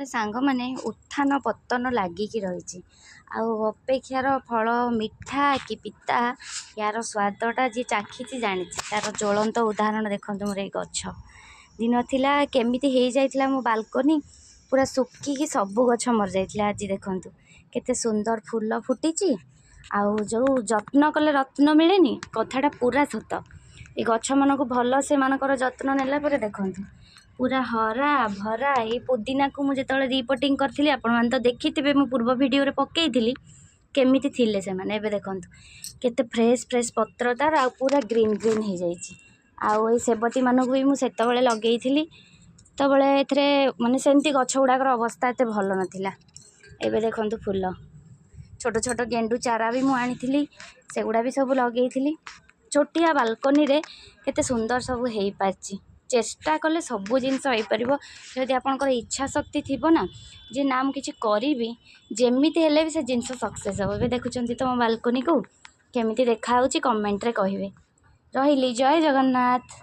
सांग माने उत्थान पतन लागिकी रही अपेक्षार फल मिठा कि पिता यार स्वादटा जी चाखी जानी तार ज्वलंत उदाहरण देखो मोर ये गछ दिन थिला केमिति हो जाइथिला मो बालकनी पूरा सुखिकी सबू गछ मर जाइथिला। आज देखूँ केते सुंदर फूल फुटी आउ जो जत्न कले रत्न मिलेनी कथाटा पूरा सत। ये गछ मन को भल से मानकर जत्न नेला परे देखूँ पूरा हरा भरा। ये पुदीना को मुझे रिपोर्टिंग करी आपण तो देखी मु पूर्व वीडियो रे पकई केमिति थिले से माने एबे देखूँ केते फ्रेश फ्रेश पत्र तार आ पूरा ग्रीन ग्रीन हो जाइए। आउ ये सेबती मानक भी मुझे लगे तबले एथरे माने सेमती गछ गुड़ाकर अवस्था एते भल नथिला। एबे देखूँ फूल छोट छोट गेंडू चारा भी मुझे आनी से गुड़ा भी सब लगे छोटिया बालकनी रे केते सुंदर सब हो पारछि। चेष्टा कले सबू जिनस हो पार जदि आपंकर इच्छा शक्ति थी ना जे ना मुझे करी जमीती हेले भी से जिनस सक्सेस हम। ए देखुं तुम बालकनी को केमिति देखा कमेंट रे कहिबे। रहिली जय जगन्नाथ।